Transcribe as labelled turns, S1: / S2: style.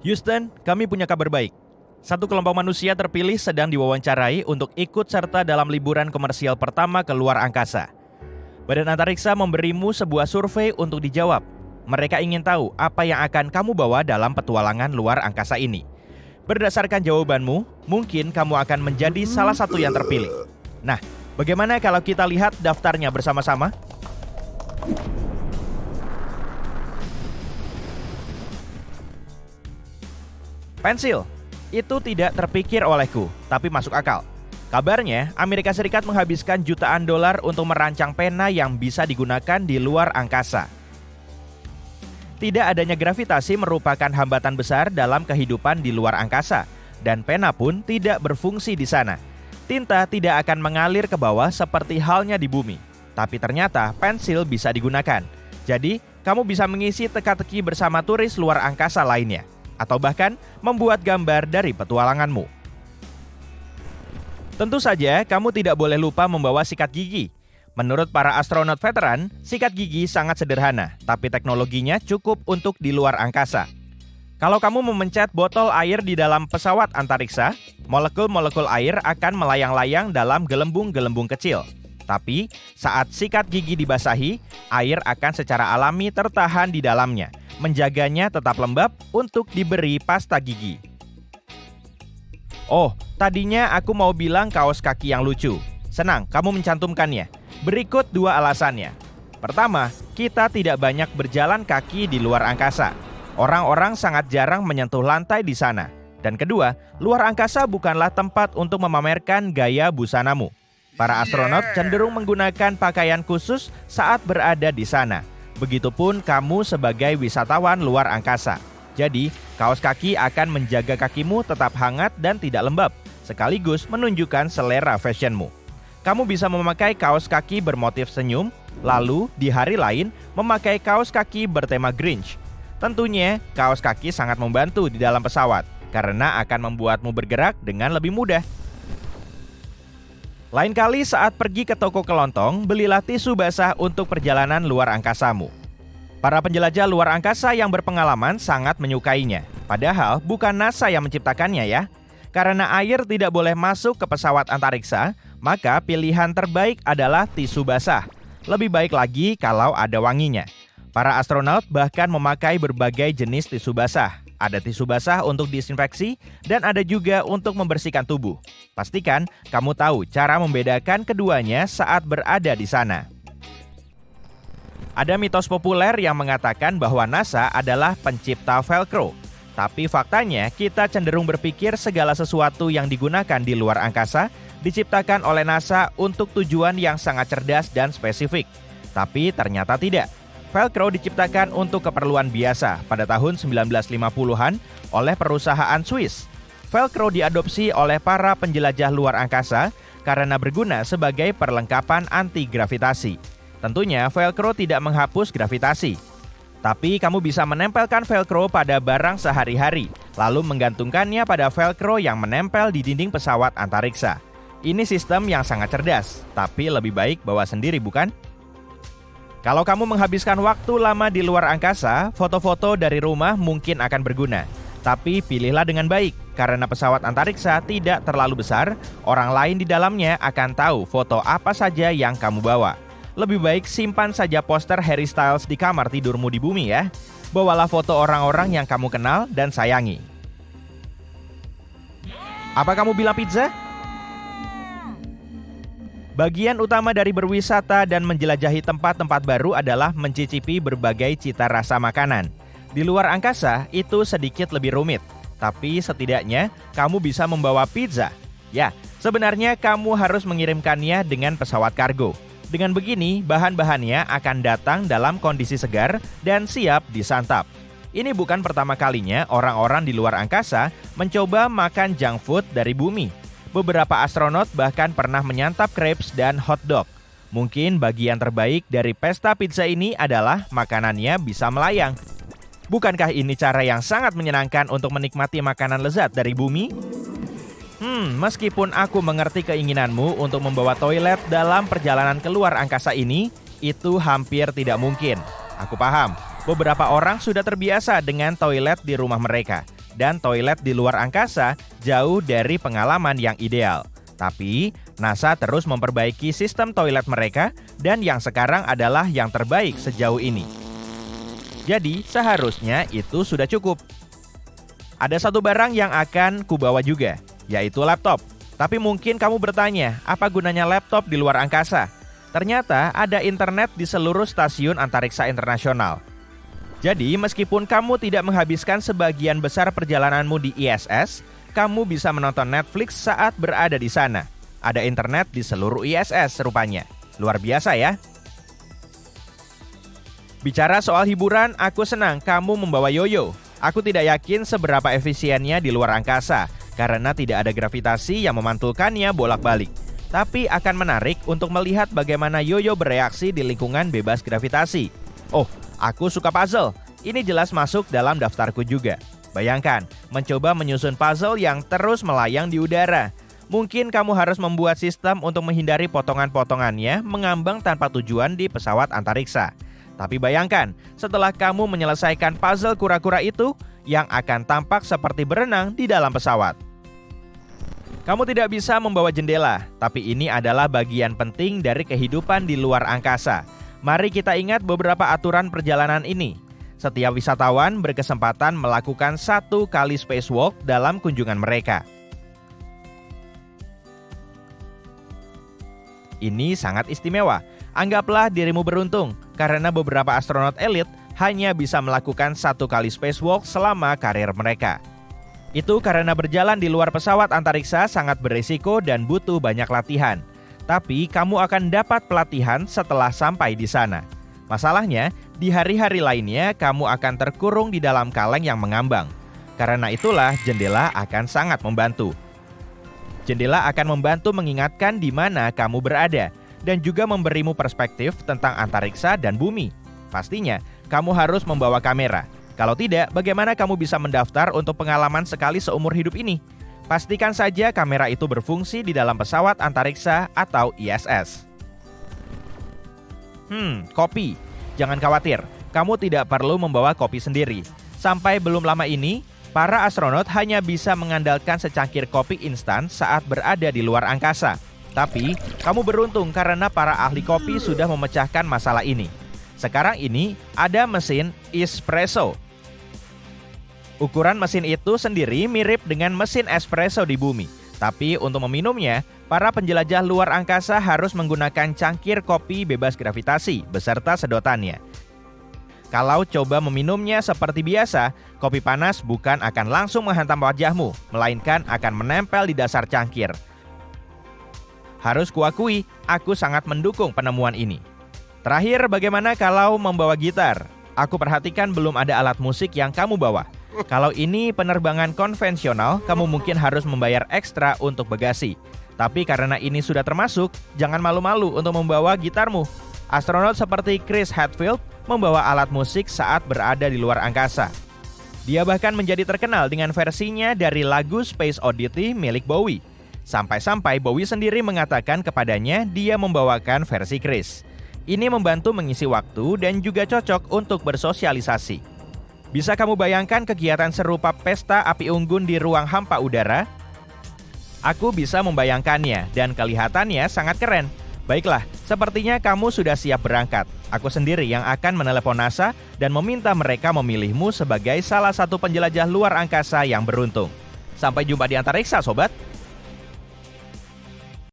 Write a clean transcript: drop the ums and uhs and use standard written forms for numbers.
S1: Houston, kami punya kabar baik. Satu kelompok manusia terpilih sedang diwawancarai untuk ikut serta dalam liburan komersial pertama ke luar angkasa. Badan Antariksa memberimu sebuah survei untuk dijawab. Mereka ingin tahu apa yang akan kamu bawa dalam petualangan luar angkasa ini. Berdasarkan jawabanmu, mungkin kamu akan menjadi salah satu yang terpilih. Nah, bagaimana kalau kita lihat daftarnya bersama-sama? Pensil, itu tidak terpikir olehku, tapi masuk akal. Kabarnya, Amerika Serikat menghabiskan jutaan dolar untuk merancang pena yang bisa digunakan di luar angkasa. Tidak adanya gravitasi merupakan hambatan besar dalam kehidupan di luar angkasa, dan pena pun tidak berfungsi di sana. Tinta tidak akan mengalir ke bawah seperti halnya di bumi, tapi ternyata pensil bisa digunakan. Jadi, kamu bisa mengisi teka-teki bersama turis luar angkasa lainnya, atau bahkan membuat gambar dari petualanganmu. Tentu saja, kamu tidak boleh lupa membawa sikat gigi. Menurut para astronot veteran, sikat gigi sangat sederhana, tapi teknologinya cukup untuk di luar angkasa. Kalau kamu memencet botol air di dalam pesawat antariksa, molekul-molekul air akan melayang-layang dalam gelembung-gelembung kecil. Tapi, saat sikat gigi dibasahi, air akan secara alami tertahan di dalamnya, menjaganya tetap lembab untuk diberi pasta gigi. Oh, tadinya aku mau bilang kaos kaki yang lucu. Senang, kamu mencantumkannya. Berikut dua alasannya. Pertama, kita tidak banyak berjalan kaki di luar angkasa. Orang-orang sangat jarang menyentuh lantai di sana. Dan kedua, luar angkasa bukanlah tempat untuk memamerkan gaya busanamu. Para astronot cenderung menggunakan pakaian khusus saat berada di sana. Begitupun kamu sebagai wisatawan luar angkasa. Jadi, kaos kaki akan menjaga kakimu tetap hangat dan tidak lembab, sekaligus menunjukkan selera fashionmu. Kamu bisa memakai kaos kaki bermotif senyum, lalu di hari lain memakai kaos kaki bertema Grinch. Tentunya, kaos kaki sangat membantu di dalam pesawat, karena akan membuatmu bergerak dengan lebih mudah. Lain kali saat pergi ke toko kelontong, belilah tisu basah untuk perjalanan luar angkasamu. Para penjelajah luar angkasa yang berpengalaman sangat menyukainya. Padahal bukan NASA yang menciptakannya ya. Karena air tidak boleh masuk ke pesawat antariksa, maka pilihan terbaik adalah tisu basah. Lebih baik lagi kalau ada wanginya. Para astronot bahkan memakai berbagai jenis tisu basah. Ada tisu basah untuk disinfeksi dan ada juga untuk membersihkan tubuh. Pastikan kamu tahu cara membedakan keduanya saat berada di sana. Ada mitos populer yang mengatakan bahwa NASA adalah pencipta Velcro. Tapi faktanya kita cenderung berpikir segala sesuatu yang digunakan di luar angkasa diciptakan oleh NASA untuk tujuan yang sangat cerdas dan spesifik. Tapi ternyata tidak. Velcro diciptakan untuk keperluan biasa pada tahun 1950-an oleh perusahaan Swiss. Velcro diadopsi oleh para penjelajah luar angkasa karena berguna sebagai perlengkapan anti-gravitasi. Tentunya Velcro tidak menghapus gravitasi. Tapi kamu bisa menempelkan Velcro pada barang sehari-hari, lalu menggantungkannya pada Velcro yang menempel di dinding pesawat antariksa. Ini sistem yang sangat cerdas, tapi lebih baik bawa sendiri bukan? Kalau kamu menghabiskan waktu lama di luar angkasa, foto-foto dari rumah mungkin akan berguna. Tapi pilihlah dengan baik, karena pesawat antariksa tidak terlalu besar, orang lain di dalamnya akan tahu foto apa saja yang kamu bawa. Lebih baik simpan saja poster Harry Styles di kamar tidurmu di bumi ya. Bawalah foto orang-orang yang kamu kenal dan sayangi. Apa kamu bilang pizza? Bagian utama dari berwisata dan menjelajahi tempat-tempat baru adalah mencicipi berbagai cita rasa makanan. Di luar angkasa, itu sedikit lebih rumit. Tapi setidaknya, kamu bisa membawa pizza. Ya, sebenarnya kamu harus mengirimkannya dengan pesawat kargo. Dengan begini, bahan-bahannya akan datang dalam kondisi segar dan siap disantap. Ini bukan pertama kalinya orang-orang di luar angkasa mencoba makan junk food dari bumi. Beberapa astronot bahkan pernah menyantap crepes dan hotdog. Mungkin bagian terbaik dari pesta pizza ini adalah makanannya bisa melayang. Bukankah ini cara yang sangat menyenangkan untuk menikmati makanan lezat dari bumi? Meskipun aku mengerti keinginanmu untuk membawa toilet dalam perjalanan keluar angkasa ini, itu hampir tidak mungkin. Aku paham, beberapa orang sudah terbiasa dengan toilet di rumah mereka. dan toilet di luar angkasa jauh dari pengalaman yang ideal. Tapi, NASA terus memperbaiki sistem toilet mereka dan yang sekarang adalah yang terbaik sejauh ini. Jadi, seharusnya itu sudah cukup. Ada satu barang yang akan kubawa juga, yaitu laptop. Tapi mungkin kamu bertanya, apa gunanya laptop di luar angkasa? Ternyata ada internet di seluruh stasiun antariksa internasional. Jadi, meskipun kamu tidak menghabiskan sebagian besar perjalananmu di ISS, kamu bisa menonton Netflix saat berada di sana. Ada internet di seluruh ISS rupanya. Luar biasa ya. Bicara soal hiburan, aku senang kamu membawa yoyo. Aku tidak yakin seberapa efisiennya di luar angkasa, karena tidak ada gravitasi yang memantulkannya bolak-balik. Tapi akan menarik untuk melihat bagaimana yoyo bereaksi di lingkungan bebas gravitasi. Oh, aku suka puzzle. Ini jelas masuk dalam daftarku juga. Bayangkan, mencoba menyusun puzzle yang terus melayang di udara. Mungkin kamu harus membuat sistem untuk menghindari potongan-potongannya mengambang tanpa tujuan di pesawat antariksa. Tapi bayangkan, setelah kamu menyelesaikan puzzle kura-kura itu, yang akan tampak seperti berenang di dalam pesawat. Kamu tidak bisa membawa jendela, tapi ini adalah bagian penting dari kehidupan di luar angkasa. Mari kita ingat beberapa aturan perjalanan ini. Setiap wisatawan berkesempatan melakukan 1 kali spacewalk dalam kunjungan mereka. Ini sangat istimewa. Anggaplah dirimu beruntung, karena beberapa astronot elit hanya bisa melakukan 1 kali spacewalk selama karir mereka. Itu karena berjalan di luar pesawat antariksa sangat berisiko dan butuh banyak latihan. Tapi kamu akan dapat pelatihan setelah sampai di sana. Masalahnya, di hari-hari lainnya kamu akan terkurung di dalam kaleng yang mengambang. Karena itulah jendela akan sangat membantu. Jendela akan membantu mengingatkan di mana kamu berada dan juga memberimu perspektif tentang antariksa dan bumi. Pastinya, kamu harus membawa kamera. Kalau tidak, bagaimana kamu bisa mendaftar untuk pengalaman sekali seumur hidup ini? Pastikan saja kamera itu berfungsi di dalam pesawat antariksa atau ISS. Kopi. Jangan khawatir, kamu tidak perlu membawa kopi sendiri. Sampai belum lama ini, para astronot hanya bisa mengandalkan secangkir kopi instan saat berada di luar angkasa. Tapi, kamu beruntung karena para ahli kopi sudah memecahkan masalah ini. Sekarang ini, ada mesin espresso. Ukuran mesin itu sendiri mirip dengan mesin espresso di bumi. Tapi untuk meminumnya, para penjelajah luar angkasa harus menggunakan cangkir kopi bebas gravitasi beserta sedotannya. Kalau coba meminumnya seperti biasa, kopi panas bukan akan langsung menghantam wajahmu, melainkan akan menempel di dasar cangkir. Harus kuakui, aku sangat mendukung penemuan ini. Terakhir, bagaimana kalau membawa gitar? Aku perhatikan belum ada alat musik yang kamu bawa. Kalau ini penerbangan konvensional, kamu mungkin harus membayar ekstra untuk bagasi. Tapi karena ini sudah termasuk, jangan malu-malu untuk membawa gitarmu. Astronot seperti Chris Hadfield membawa alat musik saat berada di luar angkasa. Dia bahkan menjadi terkenal dengan versinya dari lagu Space Oddity milik Bowie. Sampai-sampai Bowie sendiri mengatakan kepadanya dia membawakan versi Chris. Ini membantu mengisi waktu dan juga cocok untuk bersosialisasi. Bisa kamu bayangkan kegiatan serupa pesta api unggun di ruang hampa udara? Aku bisa membayangkannya dan kelihatannya sangat keren. Baiklah, sepertinya kamu sudah siap berangkat. Aku sendiri yang akan menelepon NASA dan meminta mereka memilihmu sebagai salah satu penjelajah luar angkasa yang beruntung. Sampai jumpa di antariksa, sobat!